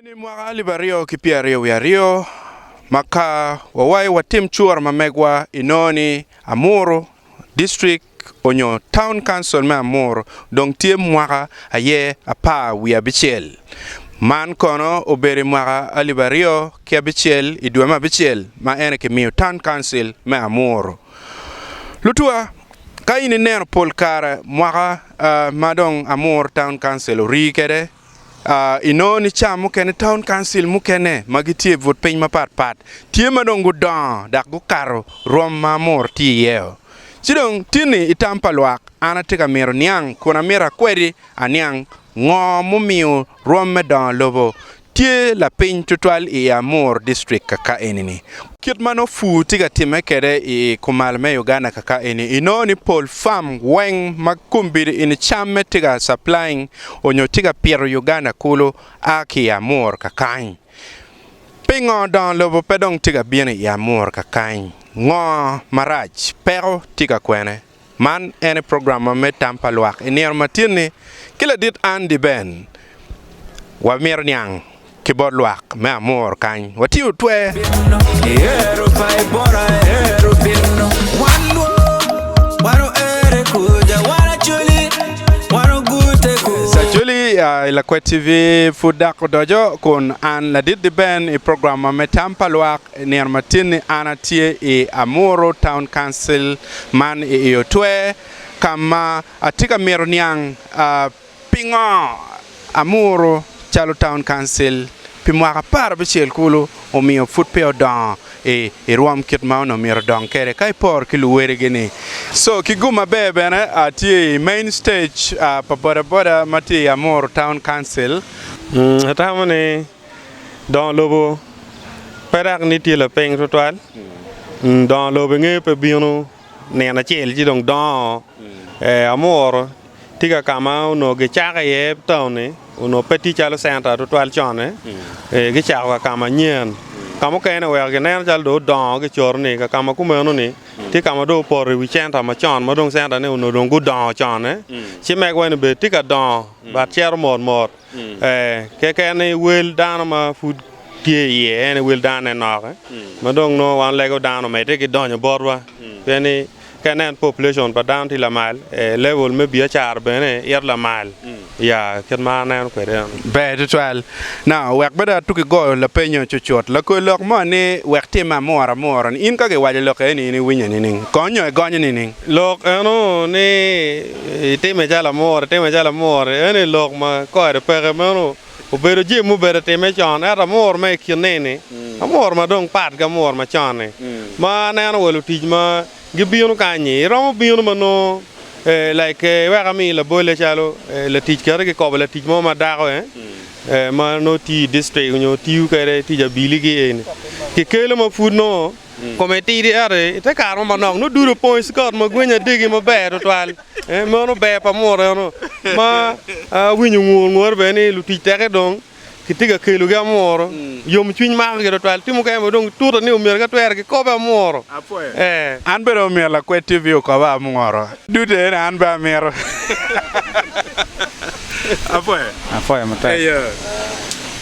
Ni mwaka libario kipiario wiario maka wawai watim chuar mamegwa inoni Amuru district onyo town council me Amuru dong tie mwaka aye apa wiabichel man kono obere mwaka alibario kiabichel idwema bichel ma ene ke miyo town council me Amuru lutua kaini nero polkara mwaka madong Amuru town council rikede inoni cha mukene town council mukene magitie vote piny mapat tie madongo don dak go karo rom mamor ti yeo sidong tini itampa Lwak ana tika miro niang kuna mira kwedi aniang ngo mumiu rom medon lobo tie la piny tutwal i Amuru district kaka enini kit mano fu tiga time kede i kumalme Uganda kaka eni inoni pol farm weng makumbiri in chamme tiga supplying onyo tiga piero Uganda kulo aki Amuru kakain pingo don lobo pedong tiga biene i Amuru kakain ngo maraj pero tiga kwene man ene programa me tampa Lwak enier matini kila dit andi ben wa mir nyang kibod Lwak me Amuru kany watiu twe Acholi Lakwed TV fudako dojo kun an la dit di ben i programa me tampa Lwak ner matini anatie i Amuru town council man i yotwe kama atika miro niang pingo Amuru chalo town council pimwaka par bichel kulu o mio foot peo don e ruam kit ma no miro don kere kai por kilu were gini so kiguma bebe na ati main stage pa boda mati Amuru town council atamane don lobo perak ni ti la peng total don lobo nge pe bionu ne na chel ji dong don Amuru tiga kama no ge chaga ye tawne uno peti chalo senta total chone ge chaga kama nyen kama kene wer ge ner chal do don ge chorni ka kama kumeno ni ti kama do por wi chenta ma chon ma dong senta ne uno dong gu don chone chi meg wen be tika don ba cher mor ke ne wel dan ma food tie ye ne wel dan ne no ma dong no wan lego dan me te ge don borwa ni kanan population pa down til la mal level me bia char bene yer la mal ya ken ma nan ko re be total now wek bada tuki go la penyo chuchot la ko lok mo ni wek ti ma mor in ka ge waje lok ni winya ni konyo gonyo ni lok no ni te me jala mor ene lok ma ko re pe me no o bero je mu bere te me chon era mor me kinene Amor ma dong pat ga mor ma chon ma nan wolu tij ma gibionu kanyi romo bionu mano like wega mi la bole chalo la tij kare ke ko la tij mo ma dago ma no ti district nyo tiu kare ti ja biligi en ke kele ma food no committee di are te kar ma no no duro points kar ma gwenya digi ma be total ma no be pa moro no ma winyu ngor be ni lu tij tere dong kitiga kelu ga Amuru yom twin ma ga total timu ka mo dong tuta ni umer ga twer ke ko ba Amuru an bero mi Lakwed TV ko ba Amuru dute an ba mero apoe mata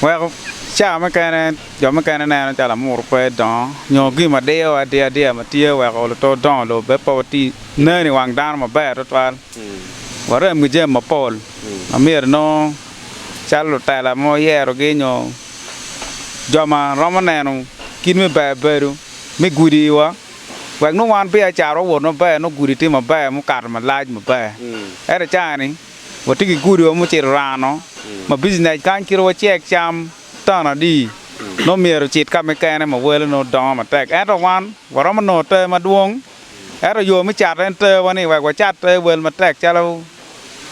wa cha ma kana jo ma kana na cha Amuru pe don nyo gi ma deo adia ma tie wa ko to don lo be poti ne ni wang dan ma ba total wa re mi je ma pol amir no chalo tala mo yero genyo joma romaneno kin me beru me gudi wa no wan be charo wo no be no gudi ti ma be mo kar ma laaj ma be era chani wotigi gudi wo mo chirano ma business kan kiro check cham tana di no mero chit ka me kane ma wele no don ma tek era wan warama no te ma duong era yo mi chat enter wani wa chat te wel ma tek chalo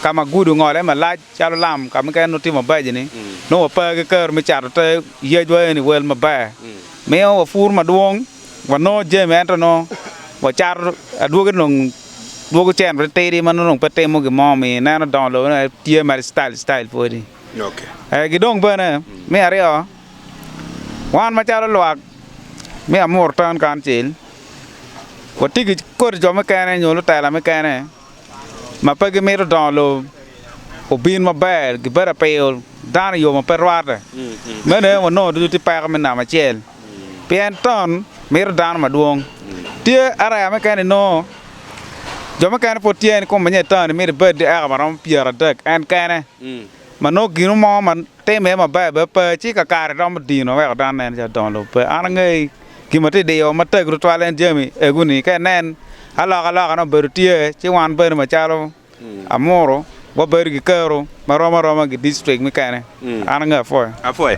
kama gudu ngole ma laaj chalo lam kama ka no ti ma ba jini no pa ke ker mi chat te ye jo ni wel ma ba me o fur ma duong wa no je me ento no wa char adu ke no duogo chen te ri man no pe te mo ge mo mi na no don lo na tie ma style po di okay gi dong ba na me are o wan ma chalo Lwak me Amuru tan kan chil ko ti ko jo me ka ne nyolo ta la me ka ne ma pa ge mero don lo o bin ma ba ge bara pe dan yo ma perwarte mene wono du ti pa me na ma chel pien ton mir dan ma duong tie ara me kan no jo me kan potien ko me ton mir bed ara ma rom piera dak an kan mà nó kiểu mà tem em mà bè chỉ cả cà đó mà đi nó vậy đàn này cho đòn luôn bè anh ngay khi mà thấy điều mà tới cái toilet lên chơi mi cái này cái nen alo nó bự tiề chỉ hoàn bự mà cha luôn Amuru và bự cái cơ rồi mà roma cái district mấy cái này anh ngay phơi phơi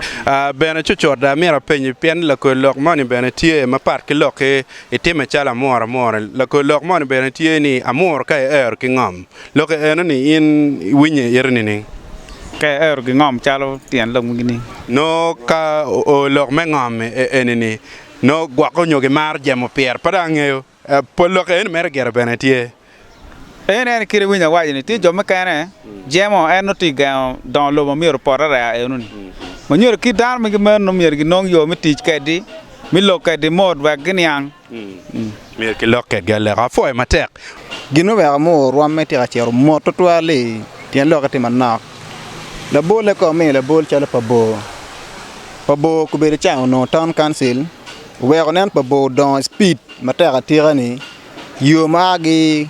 bên chỗ chỗ đó mi ra penny pen là cái lọc money bên tiề mà part cái lọc cái tem mà cha là Amuru là cái lọc money bên tiề ni Amuru cái cái ngam lọc cái nó ni in winnie yeri ni cái cái ngom cha lo tiền lông cái này no ka lok me ngom enini no gwa ko nyoge mar jemo pier padange polo ke en mer gera benetie en kire winya wa ni ti jo me kana jemo en no ti ga don lo mi report ra e no ni mo nyor ki dar mi men no mi gi nong yo mi ti ke di mi lo ke di mod wa gniang mi ke lo ke gale ra fo e matek gino wa mo ro me ti ga chero mo to to ale ti lo ka ti manak la bol ko me la bol chala pa bo ku be cha no town council we onen pa bo don speed matera tirani yo magi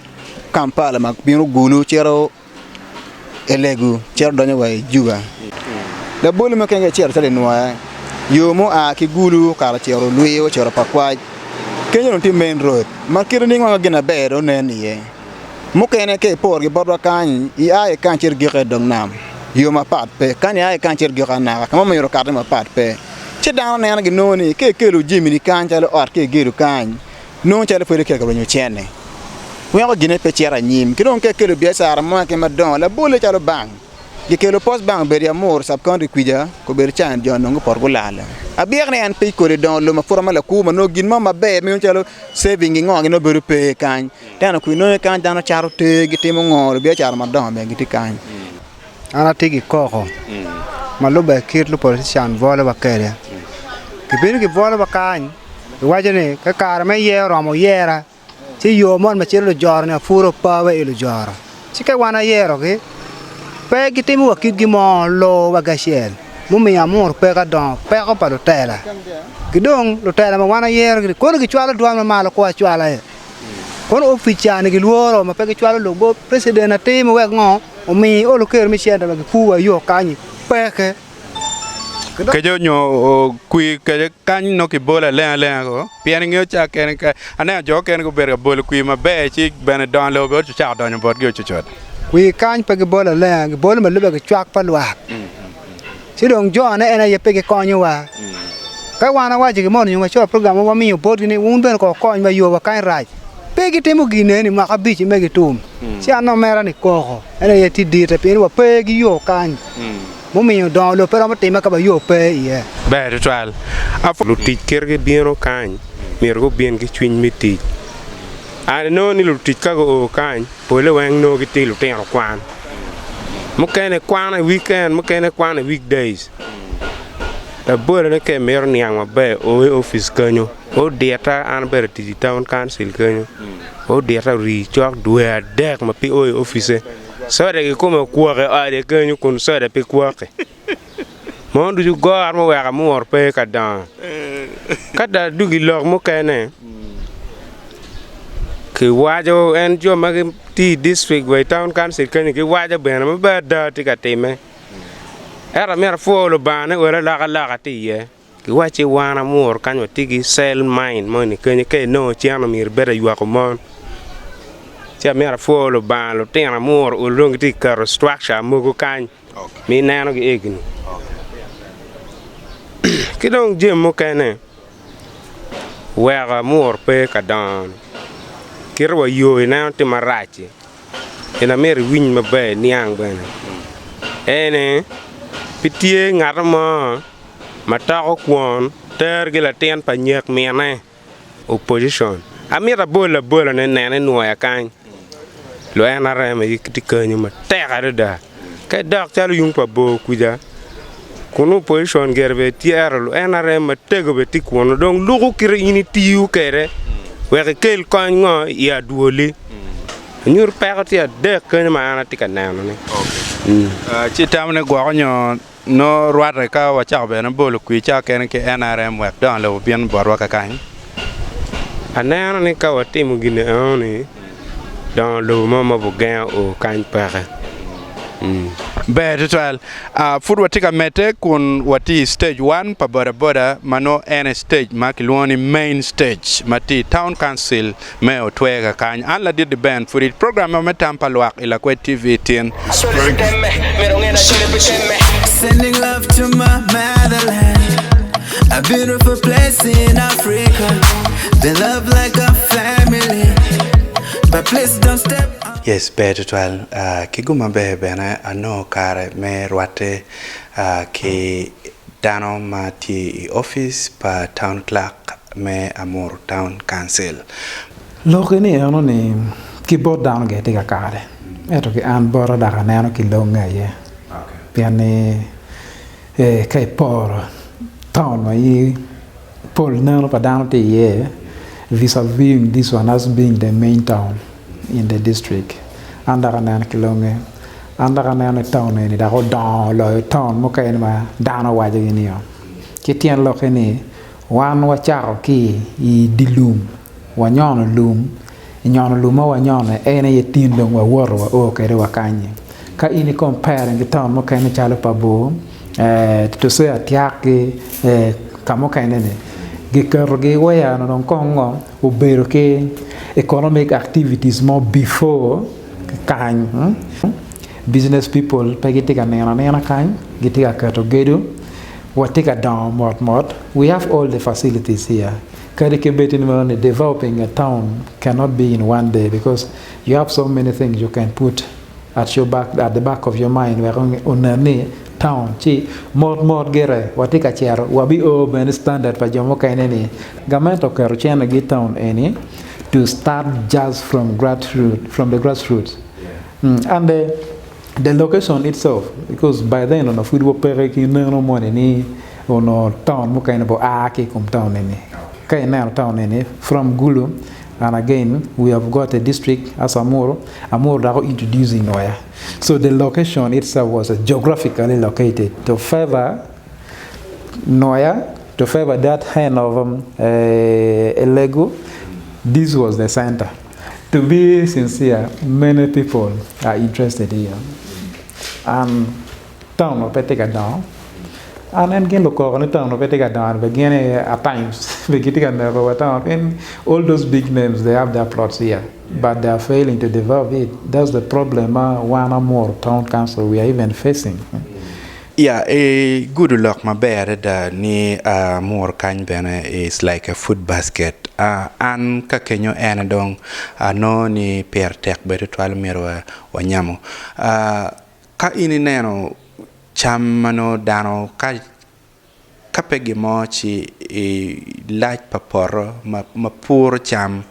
Kampala mak binu gulu chero elegu chero donyo wa juga la bol me kenga chero tale noa yo mo a ki gulu kala chero luyo chero pa kwa kenyo no ti main road makiro ni nga gina be do nen ye mo kene ke por gi bodwa kan I ay kan cher gi dong nam yo ma pat pe kan ya kan cher gyo kana kama mo ro karte ma pat pe che dan na gi no ni ke lu jimi ni kan chalo art ke giru kan no chalo fere ke ga nyu chene we ga gine pe chera nyim ki don ke lu biasa ar mo ke ma don la bole chalo bang gi ke lu post bang be ya mor sab kan ri kwija ko be chan jon no por gulala abier ne an pe ko le don lo ma forma la ku ma no gin ma be mi chalo saving ngi no be pe kan dan ku no kan dan charo te gi timo ngor be char ma don be gi kan ana tigi koko maluba kir lu politician vola bakere kibini ki vola bakany wajane ka karame ye romo yera ci yo mon ma ci lu jor na furo pawe ilu jor ci ka wana yero ke pe gitimu wakit gi mo lo wagashel mu mi amor pe ka don pe ko pa do tela gidong lo tela ma wana yero ko gi chwala do ma lo ko chwala e kon oficial gi luoro ma pe gi chwala lo bo president na timo we ngo mi o lo ker mi chenda gi puwa yo kanyi peke ke jo nyo kui ke kan no ki bola le ko pien ngyo cha ken ka ana jo ken go ber bol kui ma be chi ben don lo bo cha don bo gi chot kui kan pe gi bola le gi bola ma le gi chwak pa Lwak si dong jo na ena ye pe gi konyo wa ka wana wa ji gi mon yo cho program wa mi yo bod ni un ben ko kon ma yo wa kan raj pe gi temo gi ne ni ma ka bi chi me gi tum si ano mera ni ko ena ye ti di te pe wa pe gi yo kan mo mi don lo pero ma tema ka ba yo pe ye be ritual lu ti kerge bieno kan mir go bien gi twin mi ti a no ni lu ti ka go kan pole wang no gi ti lu te kwan mo kene kwan a weekend mo kene kwan a weekdays da bole ne ke mer ni ang be o office kanyo o data an ber ti town council kanyo o data ri chok duer dek ma pi o office so de ko ma ko re a de kanyo kun so de pe ko ke mo du go ar mo wa mo pe ka dan ka da du gi lok mo kene ke wajo en jo ma ti district we town council kanyo ke wajo be na ba da ti ka teme era mer fo lo bane ora la ti ye ki wache wana mor kanyo tigi sell mine mo ni kenye ke no chiano mir bere ywa ko mon tia mer fo lo ban lo tena mor o long ti ka structure mo ko kan mi nano gi egni ki don jem mo kene wera mor pe ka dan kirwa yo ina ti marachi ina mer win ma be niang bene ene pitie ngarma mata ko kwon ter gi la ten pa nyek mene opposition amira bola ne ne no ya kan lo ena re me ti kanyu ma tera da ka dak tal yung pa bo kuja kono opposition gerbe tier lo ena re ma tego be ti kwon dong lugo kire ini tiu kere we kel kan ngo ya duoli nyur pa ti de kan ma ana ti kan na ne ci tamne gwa nyo no ruat ka wa cha be na bolo ku cha ken ke NRM wek don lo bien borwa ka kan anano ni ka watimu gine oni dans le moment bu gain au kan pare be total food watika mete kun wati stage 1 pa boda mano en stage makilwoni main stage mati town council me otwega kan an la did the band for it program ma tampa Lwak Lakwed TV tin sending love to my motherland, a beautiful place in Africa. They love like a family, but please don't step on. Yes, better twal kiguma be na ano kare me rwate ke dano mati office pa town clerk me Amuru town council. Lokini ano ni keyboard down ge tiga kare. Eto ki an boro da kanano ki longa ye. Okay. Piani kai por town ma yi pol nano pa down te ye vis-a-vis this one as being the main town in the district. Andara nan kilonge andara nan town ni da go down lo town mo kay ma dano waje ni yo kitien lo keni wan wa charo ki I dilum wa nyono lum wa nyono ene yetin lo wa woro wa o kay wa kanye ka ini compare ngi town mo kay na chalo pa bo to se atiake kamo kay ne gikerge waya no kongo o bero ke economic activities more before kan business people pagitika nena kan gitika kato gedo watika down mod we have all the facilities here kadike betin man developing a town cannot be in one day because you have so many things you can put at the back of your mind where onane town chi mod gere watika chero wabi o ben standard pa jomo kaineni gamento kero chena gi town eni to start just from the grassroots. And the location itself, because by then on a food opera no money ni on town mo kind of aki come town any kind of town any from Gulu, and again we have got a district as Amuru that introducing Noya. So the location itself was geographically located to favor Noya, to favor that kind of Lego. This was the center. To be sincere, many people are interested here. And town of Petega down. And then again, look on the town of Petega down. Again, at times, we get never town. And all those big names, they have their plots here, but they are failing to develop it. That's the problem. One or more town council we are even facing. Yeah, a good luck my bad ni more kind bene is like a food basket. An ka kenyo dong no ni per tek betu twal miro wanyamo. Ka ini neno chamano dano ka pegi mochi light paporo ma pur cham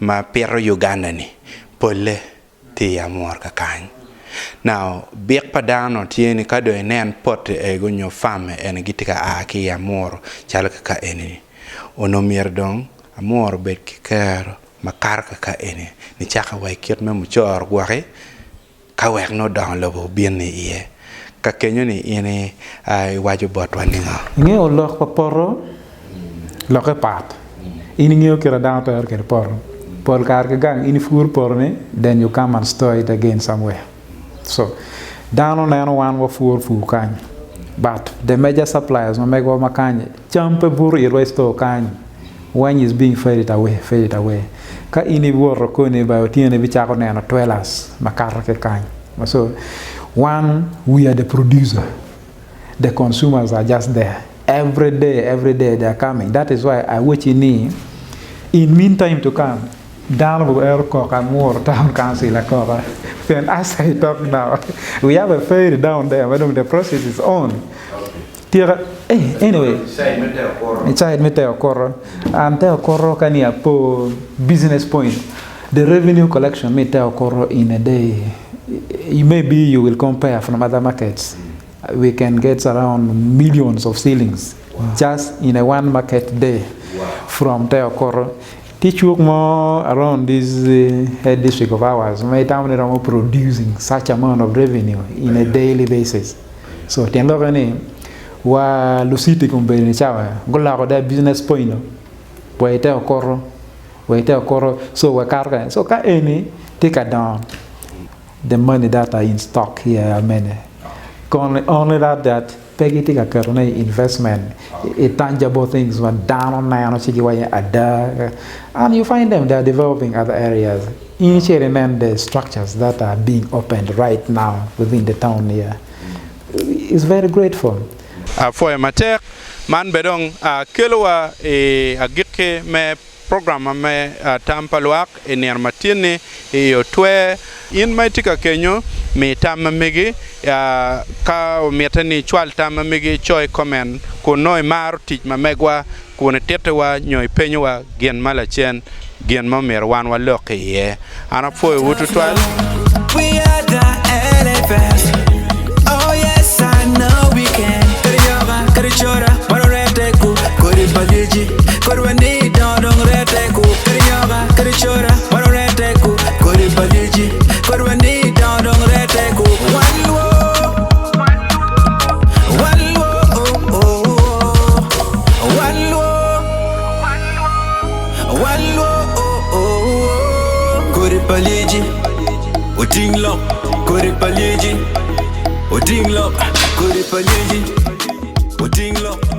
ma pero Uganda ni pole ti amor ka kany. Now, big padano tieni kado enen pot gonyo fame en gitika aki Amuru chalaka ka eni. Ono mierdong Amuru bet kikero makarka ka eni. Ni chaka waikit me muchor gwake ka wek no don lobo biene iye. Ka kenyo ni ene waju botwa ninga. Nge o lok paporo loke pat. Ini nge o kira down to kira poro. Por karka gang ini fur porne, then you come and store it again somewhere. So, down on one wa four kany. But the major suppliers, no make what makany, jump a bur resto kany. When is being faded away. Ka ini woro kone ba otiene bichako neno 12 makarake kany. So, one, we are the producer. The consumers are just there. Every day they are coming. That is why I watch in meantime to come. Down of Aircock and more town council. And as I talk now, we have a ferry down there when the process is on. Anyway, inside Meteo Coro and Teo Coro can po business point. The revenue collection Meteo Coro in a day. Maybe you will compare from other markets. We can get around millions of ceilings just in a one market day from Teo Coro. Teach work more around this head district of ours. My town is producing such amount of revenue in a daily basis. So tiang lo ni wa lusiti kumbe ni chawa gola ko da business point wa ite okoro so wa karga so ka any take it down the money that are in stock here many only that peggy take a karona investment tangible things were down on na chigi wa ada and you find them they are developing other areas initiating and the structures that are being opened right now within the town here is very grateful. For a mater, man bedong kilowa a gike me program me tampa Lwak near matini yo twe in my tika kenyo me tamamigi ka metani chwal tamamigi choi komen ko noy mar tich mamegwa ko ne tetewa nyoy penywa gen malachen gen mamer wan wa lokiye ana foi wutu twal. We are the elephants. Oh yes, I know we can. Kariyoga, karichora, maroreteku, kori baliji, korwani dong reteku. Kariyoga, karichora, maroreteku, kori baliji, korwani dong reteku. Walwo, kori baliji, odinglo, kori baliji. Odinglo, kori paliji, odinglo.